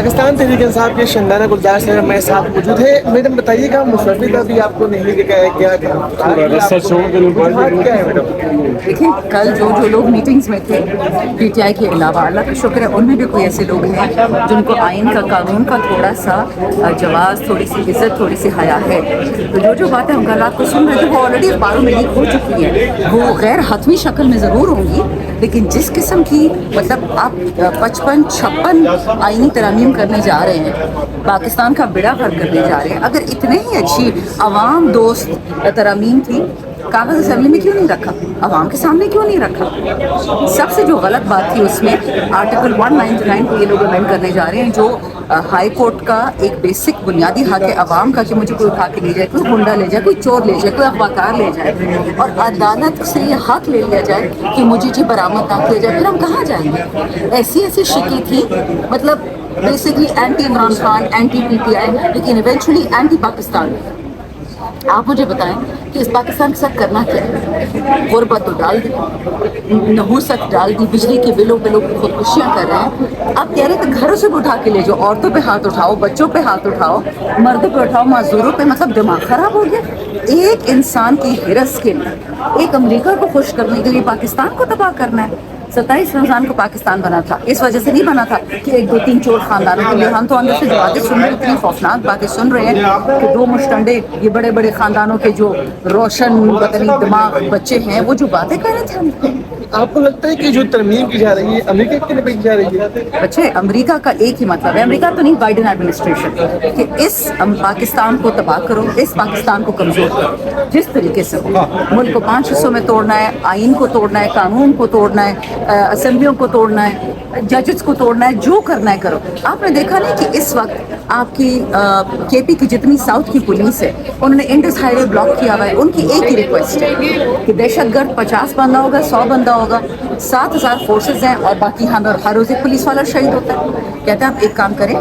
पाकिस्तान तहरीक इंसाफ के शंदाना गुलजार साहब हमारे साथ मौजूद है। मैडम बताइएगा, मुशर्रफ का भी आपको नहीं दिखा है क्या? क्या है मैडम? देखिए, कल जो लोग मीटिंग्स में थे पीटीआई के अलावा, अल्लाह का शुक्र है उनमें भी कोई ऐसे लोग हैं जिनको आइन का, कानून का थोड़ा सा जवाब, थोड़ी सी इज्जत, थोड़ी सी हया है। तो जो बातें हम कल रात को सुन रहे थे वो ऑलरेडी अखबारों में लीक हो चुकी हैं। वो गैर हतमी शक्ल में ज़रूर होंगी, लेकिन जिस किस्म की मतलब आप 55-56 आइनी तरमीम करने जा रहे हैं, पाकिस्तान का बेड़ा गर्क करने जा रहे हैं, अगर इतने ही अच्छी आवाम दोस्त तरमीम थी, कागज़ असेंबली में क्यों नहीं रखा? आवाम के सामने क्यों नहीं रखा? सबसे जो गलत बात थी उसमें आर्टिकल 199 को ये लोग अमेंड करने जा रहे हैं, जो हाई कोर्ट का एक बेसिक बुनियादी हक है आवाम का कि मुझे कोई उठा के ले जाए, कोई गुंडा ले जाए, कोई चोर ले जाए, कोई अगवाकार ले जाए, और अदालत से ये हक ले लिया जाए कि मुझे जी बरामद ना किया जाए। फिर हम कहाँ जाएंगे? ऐसी शिकी थी, मतलब basically anti Imran Khan, anti PTI, लेकिन इवेंचुअली एंटी पाकिस्तान। आप मुझे बताएं कि इस पाकिस्तान के साथ करना क्या है? गुर्बत तो डाल दी, नहूसत डाल दी, बिजली के बिलों पे लोग खुदकुशियाँ कर रहे हैं। आप कह रहे थे घरों से भी उठा के ले जाओ, औरतों पे हाथ उठाओ, बच्चों पे हाथ उठाओ, मर्दों पे उठाओ, मजदूरों पे, मतलब दिमाग खराब हो गया। एक इंसान की हिरस के लिए, एक अमेरिका को खुश करने के लिए पाकिस्तान को तबाह करना है। 27 रमजान को पाकिस्तान बना था, इस वजह से नहीं बना था कि 1-2-3 चोर खानदानों के लिए। हम तो अंदर से जो बातें सुन रहे हैं, इतनी खौफनाक बातें सुन रहे हैं कि 2 मुश्तंडे ये बड़े बड़े खानदानों के जो रोशन बदनी दिमाग बच्चे हैं, वो जो बातें कर रहे थे हमको। आपको लगता है कि जो तरमीम की जा रही है अमेरिका के लिए की जा रही है? बच्चे, अमेरिका का एक ही मतलब है, अमेरिका तो नहीं, बाइडेन एडमिनिस्ट्रेशन, कि इस पाकिस्तान को तबाह करो, इस पाकिस्तान को कमजोर करो, जिस तरीके से हो। मुल्क को 5 हिस्सों में तोड़ना है, आइन को तोड़ना है, कानून को तोड़ना है, असेंबलियों को तोड़ना है, जजेस को तोड़ना है, जो करना है करो। आपने देखा नहीं कि इस वक्त आपकी केपी की जितनी साउथ की पुलिस है, उन्होंने इंडस हाईवे ब्लॉक किया हुआ है। उनकी एक ही रिक्वेस्ट है कि दहशतगर्द 50 बंदा होगा, 100 बंदा होगा, 7000 फोर्सेज हैं, और बाकी हम हर रोज़ एक पुलिस वाला शहीद होता है। कहते हैं आप एक काम करें,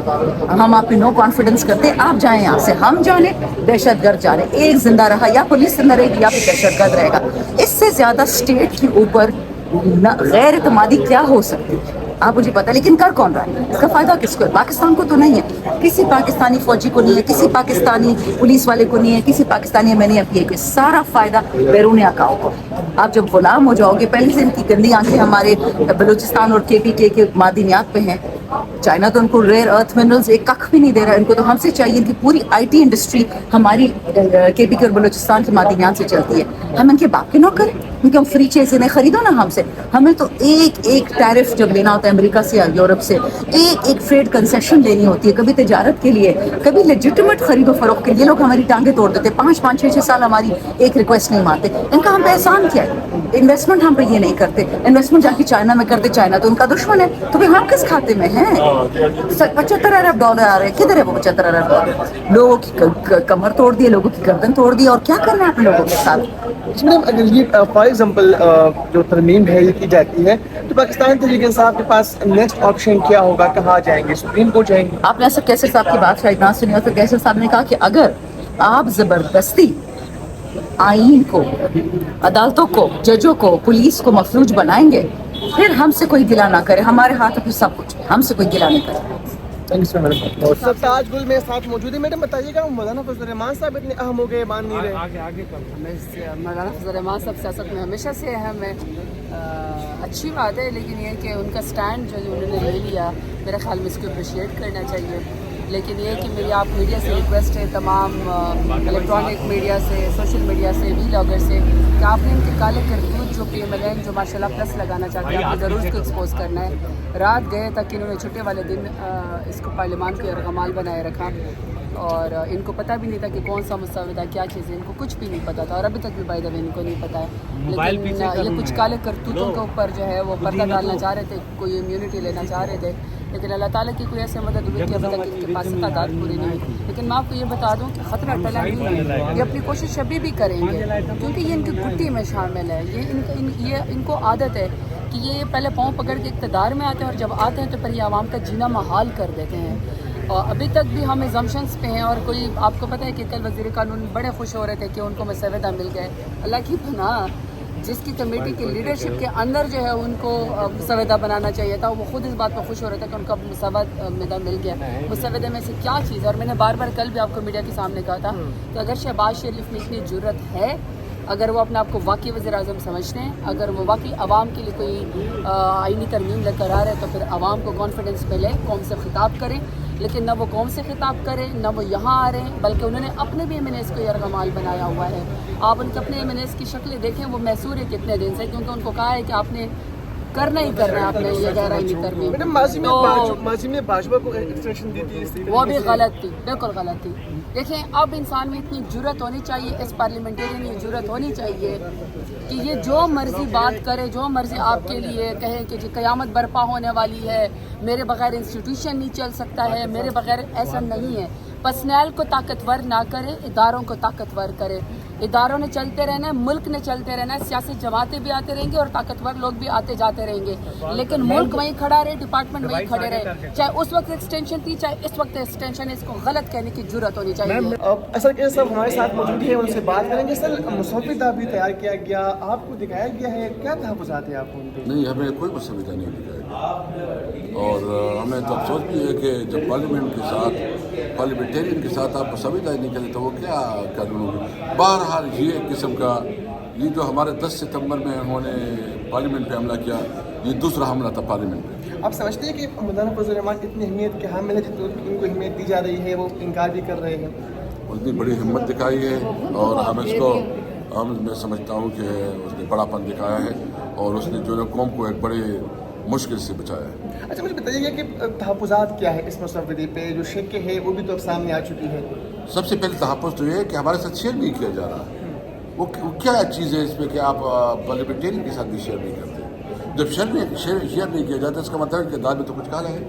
हम आप पे नो कॉन्फिडेंस करते हैं, आप जाएं यहाँ से, हम जाने, दहशतगर्द जाने, एक जिंदा रहा, या पुलिस जिंदा रहेगी या फिर दहशतगर्द रहेगा। इससे ज़्यादा स्टेट के ऊपर गैर एतमादी क्या हो सकती है? आप मुझे पता है, लेकिन कर कौन रहा है? इसका फायदा किसको है? पाकिस्तान को तो नहीं है, किसी पाकिस्तानी फौजी को नहीं है, किसी पाकिस्तानी पुलिस वाले को नहीं है, किसी पाकिस्तानी MNA को। सारा फायदा बैरून अकाओ को। आप जब गुलाम हो जाओगे, पहले से इनकी गंदी आंखें हमारे बलूचिस्तान और KPK के मादनियात पे हैं। चाइना तो उनको रेयर अर्थ मिनरल्स एक कख भी नहीं दे रहा है, इनको तो हमसे चाहिए कि पूरी IT इंडस्ट्री हमारी KPK और बलूचिस्तान की मादनियात से चलती है। हम इनके बाप के नौकर, इनके हम फ्री चीज़ें नहीं, खरीदो ना हमसे। हमें तो एक टैरिफ जब लेना होता है अमेरिका से या यूरोप से, एक ट्रेड कंसेशन लेनी होती है, कभी तजारत के लिए, कभी लेजिटिमेट खरीदो फरोख्त के लिए। लोग हमारी टांगे तोड़ देते, 5-5, 6-6 साल हमारी एक रिक्वेस्ट नहीं मानते। इनका हम पे एहसान क्या है? इन्वेस्टमेंट हम पे ये नहीं करते, इन्वेस्टमेंट जाके चाइना में करते, चाइना तो उनका दुश्मन है, तो फिर हम किस खाते में हैं? $75 अरब आ रहे हैं, किधर है वो $75 अरब? लोगों की कमर तोड़ दी, लोगों की गर्दन तोड़ दी, और क्या करना है आप लोगों के साथ? मैडम, अगर ये फॉर एग्जाम्पल जो तरमीम है ये की जाती है, तो पाकिस्तान तहरीक इंसाफ के पास नेक्स्ट ऑप्शन क्या होगा? कहाँ जाएंगे? सुप्रीम कोर्ट जाएंगे? आपने ऐसा कैसर साहब की बात शायद ना सुनी हो, तो कैसर साहब ने कहा कि अगर आप जबरदस्ती आइन को, अदालतों को, जजों को, पुलिस को मफलूज बनाएंगे, फिर हमसे कोई गिला ना करे, हमारे हाथ में सब कुछ, हमसे कोई गिला नहीं करे। सरताज गुल मेरे साथ मौजूद है। मैडम बताइएगा, मौलाना फजल रहमान साहब इतने अहम हो गए, मान नहीं रहे? मौलाना फजल रहमान साहब सियासत में हमेशा से अहम है, अच्छी बात है, लेकिन ये कि उनका स्टैंड जो उन्होंने ले लिया, मेरे ख्याल में इसको अप्रिशिएट करना चाहिए। लेकिन ये कि मेरी आप मीडिया से रिक्वेस्ट है, तमाम इलेक्ट्रॉनिक मीडिया से, सोशल मीडिया से, व्लॉगर से, कि आपने इनके काले करतूत जो PMLN जो माशाल्लाह प्लस लगाना चाहते हैं, आपको ज़रूर इसको एक्सपोज करना है। रात गए तक इन्होंने छुट्टे वाले दिन इसको पार्लियामान के रकमाल बनाए रखा, और इनको पता भी नहीं था कि कौन सा मुस्तवदा क्या चीज़ है, इनको कुछ भी नहीं पता था, और अभी तक भी बाय द वे इनको नहीं पता है। लेकिन ये कुछ काले करतूतों के ऊपर जो है वो पर्दा डालना चाह रहे थे, कोई इम्यूनिटी लेना चाह रहे थे, लेकिन अल्लाह ताला की कोई ऐसे मदद हुई कि अभी तक इनके पास तादाद पूरी नहीं हुई। लेकिन मैं आपको ये बता दूं कि ख़तरा टला नहीं है, ये अपनी कोशिश अभी भी करेंगे, क्योंकि ये इनकी गुट्टी में शामिल है। ये इनको आदत है कि ये पहले पाँव पकड़ के इक़्तिदार में आते हैं, और जब आते हैं तो फिर ये आवाम का जीना महाल कर देते हैं। और अभी तक भी हम एजम्पशंस पे हैं, और कोई आपको पता है कि कल वज़ीर कानून बड़े खुश हो रहे थे कि उनको मसवदा मिल गए। अल्लाह की पनाह, جس کی کمیٹی کی لیڈرشپ کے اندر جو ہے ان کو مسودہ بنانا چاہیے تھا، وہ خود اس بات پر خوش ہو رہا تھا کہ ان کو مسودہ مل گیا. مسودے میں سے کیا چیز ہے، اور میں نے بار بار کل بھی آپ کو میڈیا کے سامنے کہا تھا کہ اگر شہباز شریف میں اتنی جرت ہے، اگر وہ اپنے آپ کو واقعی وزیر اعظم سمجھتے ہیں، اگر وہ واقعی عوام کے لیے کوئی آئینی ترمیم لے کر آ رہے ہیں، تو پھر عوام کو کانفیڈنس پہ لیں، قوم سے خطاب کریں. لیکن نہ وہ قوم سے خطاب کریں، نہ وہ یہاں آ رہے ہیں، بلکہ انہوں نے اپنے بھی ایم این ایس کو یرغمال بنایا ہوا ہے. آپ ان کے اپنے ایم این ایس کی شکلیں دیکھیں، وہ محصور ہے کتنے دن سے، کیونکہ ان کو کہا ہے کہ آپ نے کرنا ہی کرنا ہے، آپ نے یہ غیر آئینی ترمیم. میڈم ماضی میں باجوہ کو ایکسٹینشن دی تھی، وہ بھی غلط تھی، بالکل غلط تھی. دیکھیں اب انسان میں اتنی جرت ہونی چاہیے، اس پارلیمنٹیرین میں جرت ہونی چاہیے کہ یہ جو مرضی بات کرے، جو مرضی آپ کے لیے کہے کہ جی قیامت برپا ہونے والی ہے، میرے بغیر انسٹیٹیوشن نہیں چل سکتا ہے، میرے بغیر ایسا نہیں ہے. پرسنل کو طاقتور نہ کرے، اداروں کو طاقتور کرے. اداروں نے چلتے رہنا ہے، ملک نے چلتے رہنا ہے، سیاسی جماعتیں بھی آتے رہیں گے اور طاقتور لوگ بھی آتے جاتے رہیں گے، لیکن ملک وہیں کھڑا رہے، ڈپارٹمنٹ وہیں کھڑے رہے. چاہے اس وقت ایکسٹینشن تھی، چاہے اس وقت ایکسٹینشن ہے، اس کو غلط کہنے کی جرت ہونی چاہیے. اصل کے سب ہمارے ساتھ موجود ہیں، ان سے بات کریں گے. سر مسودہ بھی تیار کیا گیا، آپ کو دکھایا گیا ہے، کیا تحفظات ہیں آپ کو ان کے؟ نہیں، ہمیں کوئی مسودہ نہیں دکھایا گیا، اور ہمیں تو افسوس بھی ہے کہ جب پارلیمنٹ کے ساتھ، پارلیمنٹیرین کے ساتھ آپ مسودہ نہیں کریں تو وہ کیا قانون ہوگا. بہرحال یہ ایک قسم کا، یہ جو ہمارے 10 ستمبر میں انہوں نے پارلیمنٹ پہ حملہ کیا، یہ دوسرا حملہ تھا پارلیمنٹ پہ. آپ سمجھتے ہیں کہ مولانا فضل الرحمان اتنی اہمیت کے حامل ہے، جتنی ان کو اہمیت دی جا رہی ہے وہ انکار بھی کر رہے ہیں؟ اتنی بڑی ہمت دکھائی ہے، اور میں سمجھتا ہوں کہ اس نے بڑا پن دکھایا ہے، اور اس نے جو ہے قوم کو ایک بڑے مشکل سے بچایا ہے. اچھا مجھے بتائیے گا کہ تحفظات کیا ہے اس مسودے پہ، جو شک ہے وہ بھی تو اب سامنے آ چکی ہے. سب سے پہلے تحفظ تو یہ ہے کہ ہمارے ساتھ شیئر نہیں کیا جا رہا. وہ کیا چیز ہے اس میں کہ آپ پارلیمنٹیرین کے ساتھ بھی شیئر نہیں کرتے. جب شیئر نہیں کیا جاتا، اس کا مطلب ہے کہ داد میں تو کچھ کالا ہے.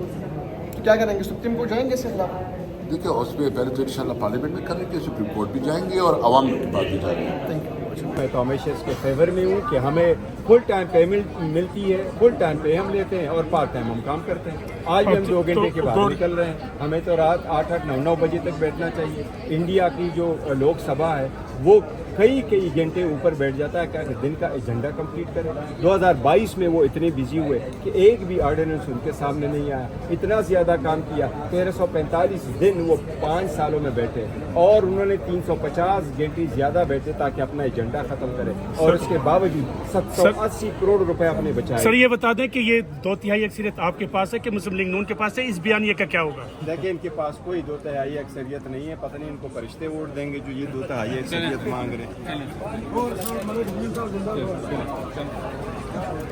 تو کیا کریں گے، سپریم کورٹ جائیں گے اس کے خلاف؟ دیکھیں اس پہ پہلے تو انشاءاللہ پارلیمنٹ میں کریں گے، سپریم کورٹ بھی جائیں گے، اور عوام کے پاس بھی جائیں گے. میں تو ہمیشہ اس کے فیور میں ہوں کہ ہمیں فل ٹائم پیمنٹ ملتی ہے، فل ٹائم پہ ہم لیتے ہیں، اور پارٹ ٹائم ہم کام کرتے ہیں. آج بھی ہم 2 گھنٹے کے بعد نکل رہے ہیں. ہمیں تو رات 8 9 بجے تک بیٹھنا چاہیے. انڈیا کی جو لوک سبھا ہے وہ کئی گھنٹے اوپر بیٹھ جاتا ہے کہ دن کا ایجنڈا کمپلیٹ کرے. 2022 میں وہ اتنے بزی ہوئے کہ ایک بھی آرڈیننس ان کے سامنے نہیں آیا. اتنا زیادہ کام کیا، 1345 دن وہ 5 سالوں میں بیٹھے، اور انہوں نے 350 گھنٹے زیادہ بیٹھے تاکہ اپنا ایجنڈا ختم کرے، اور اس کے باوجود 780 کروڑ روپے اپنے بچائے. سر یہ بتا دیں کہ یہ 2/3 اکثریت آپ کے پاس ہے کہ مسلم لیگ نون کے پاس ہے، اس بیانیے کا کیا ہوگا؟ دیکھیں ان کے پاس کوئی 2/3 اکثریت نہیں ہے. پتہ نہیں ان کو فرشتے ووٹ دیں گے جو یہ 2/3 اکثریت مانگ رہے ہیں.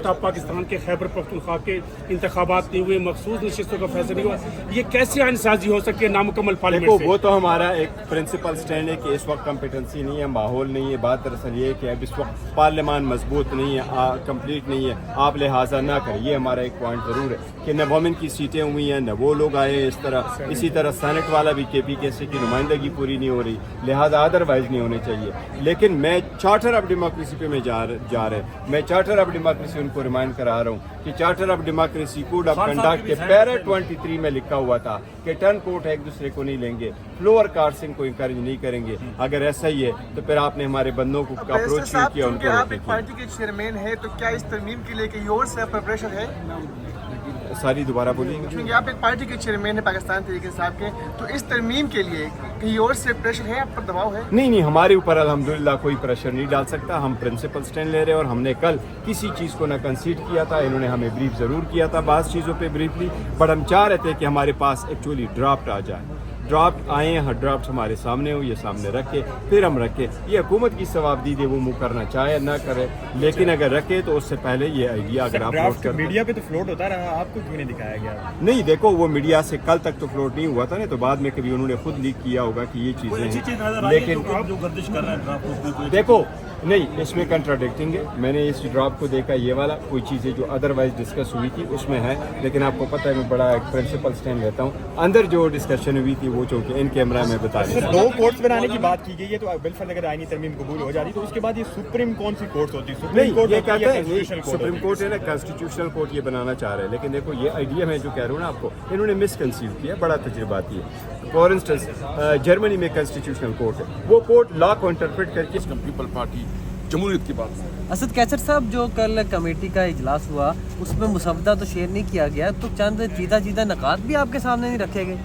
آپ پاکستان کے خیبر پختونخوا کے انتخابات نہیں ہوئے، مخصوص نشستوں کا فیصلہ نہیں ہوا، یہ کیسے آئین سازی ہو سکتی ہے نامکمل پارلیمنٹ سے؟ وہ تو ہمارا ایک پرنسپل سٹینڈ ہے کہ اس وقت کمپیٹنسی نہیں ہے، ماحول نہیں ہے. بات دراصل یہ ہے کہ اب اس وقت پارلیمان مضبوط نہیں ہے، کمپلیٹ نہیں ہے، آپ لہٰذا نہ کریں. یہ ہمارا ایک پوائنٹ ضرور ہے کہ نہ وومن کی سیٹیں ہوئی ہیں، نہ وہ لوگ آئے ہیں اس طرح. اسی طرح سینٹ والا بھی KPKC کی نمائندگی پوری نہیں ہو رہی، لہٰذا ادروائز نہیں ہونے چاہیے. لیکن میں چارٹر آف ڈیموکریسی پہ میں جا رہے ہیں. میں چارٹر آف ڈیموکریسی ان کو ریمائنڈ کرا رہا ہوں کہ charter of democracy code of conduct کے پیرا 23 میں لکھا ہوا تھا کہ ٹرن کوٹ ایک دوسرے کو نہیں لیں گے، فلور کارسنگ کو انکریج نہیں کریں گے. اگر ایسا ہی ہے تو پھر آپ نے ہمارے بندوں کو اپروچ کیا، ان کو آپ ایک پارٹی کے چیئرمین ہیں، تو کیا اس ترمیم کے لیے کہیں اور سے پریپریشن ہے؟ ساری دوبارہ بولیے گا. کیونکہ آپ ایک پارٹی کے چیئرمین ہیں پاکستان تحریک انصاف کے، تو اس ترمیم کے لیے کہیں اور سے پریشر ہے، آپ پر دباؤ ہے؟ نہیں، ہمارے اوپر الحمدللہ کوئی پریشر نہیں ڈال سکتا. ہم پرنسپل سٹینڈ لے رہے ہیں، اور ہم نے کل کسی چیز کو نہ کنسیڈ کیا تھا. انہوں نے ہمیں بریف ضرور کیا تھا بعض چیزوں پہ بریفلی، بٹ ہم چاہ رہے تھے کہ ہمارے پاس ایکچولی ڈرافٹ آ جائے. ڈرافٹ آئے ہیں، ڈرافٹ ہمارے سامنے ہو، یہ سامنے رکھے پھر ہم رکھے. یہ حکومت کی ثوابدید ہے، وہ منہ کرنا چاہے نہ کرے، لیکن اگر رکھے تو اس سے پہلے یہ آئیڈیا اگر آپ میڈیا پہ تو فلوٹ ہوتا رہا، آپ کو کیوں نہیں دکھایا گیا؟ نہیں، دیکھو وہ میڈیا سے کل تک تو فلوٹ نہیں ہوا تھا نا، تو بعد میں کبھی انہوں نے خود لیک کیا ہوگا کہ یہ چیزیں ہیں. لیکن جو گردش کر رہے ہیں دیکھو نہیں، اس میں کنٹراڈکٹنگ ہے. میں نے اس ڈراپ کو دیکھا، یہ والا کوئی چیزیں جو ادروائز ڈسکس ہوئی تھی اس میں ہے، لیکن آپ کو پتہ ہے میں بڑا ایک پرنسپل سٹینڈ لیتا ہوں. اندر جو ڈسکشن ہوئی تھی وہ چونکہ ان کیمرہ میں بتا دیں. 2 کورٹس بنانے کی بات کی گئی ہے، تو بالفرض اگر آئینی ترمیم قبول ہو جاتی تو اس کے بعد یہ سپریم کون سی کورٹس ہوتی ہے؟ نہیں، یہ کہتے ہیں سپریم کورٹ ہے نا، کانسٹیٹیوشنل کورٹ یہ بنانا چاہ رہے ہیں. لیکن دیکھو یہ آئیڈیا میں جو کہہ رہا ہوں نا آپ کو، انہوں نے مس کنسیو کیا، بڑا تجرباتی ہے. فار انسٹنس جرمنی میں کانسٹیٹیوشنل کورٹ ہے، وہ کورٹ لا کو انٹرپریٹ کر کے پیپل پارٹی जमहूरियत की बात है। असद कैसर साहब, जो कल कमेटी का इजलास हुआ उसमें मुसवदा तो शेयर नहीं किया गया, तो चंद चीदा नकात भी आपके सामने नहीं रखे गए?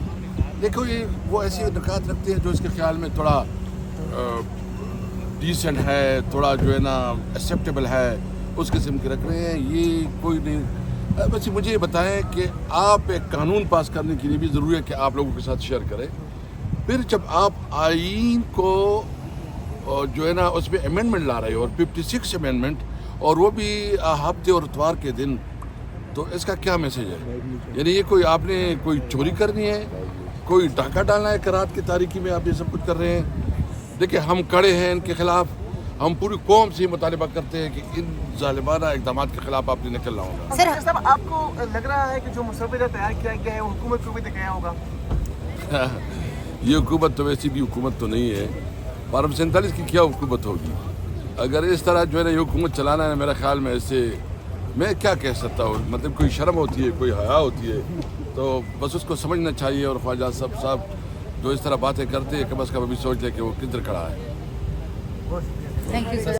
देखो, ये वो ऐसी नकात रखते हैं जो इसके ख्याल में थोड़ा डिसेंट है, थोड़ा जो है ना एक्सेप्टेबल है, उस किस्म के रख रहे हैं। ये कोई नहीं। वैसे मुझे ये बताएं कि आप एक कानून पास करने के लिए भी ज़रूरी है कि आप लोगों के साथ शेयर करें। फिर जब आप आईन को जो है ना उसमें अमेंडमेंट ला रहे हो, और 56 अमेंडमेंट, और वो भी हफ्ते और इतवार के दिन, तो इसका क्या मैसेज है? यानी ये कोई आपने कोई चोरी करनी है, कोई डाका डालना है करात की तारीकी में, आप ये सब कुछ कर रहे हैं। देखिए, हम खड़े हैं इनके खिलाफ, हम पूरी कौम से मुतालबा करते हैं कि इन जालिमाना इक़दाम के खिलाफ आपने निकलना होगा। सर साहब, आपको लग रहा है कि जो मुसव्वदा तैयार किया गया है वो हुकूमत को भी दिखाया होगा? ये हुकूमत तो वैसी भी हुकूमत तो नहीं है। 1247 की क्या हुकूमत होगी? अगर इस तरह जो है ना ये हुकूमत चलाना है, मेरे ख्याल में इससे मैं क्या कह सकता हूँ। मतलब कोई शर्म होती है, कोई हया होती है, तो बस उसको समझना चाहिए। और ख्वाजा साहब जो इस तरह बातें करते हैं, कम अज़ कम अभी सोच ले कि वो किधर खड़ा है। Thank you sir.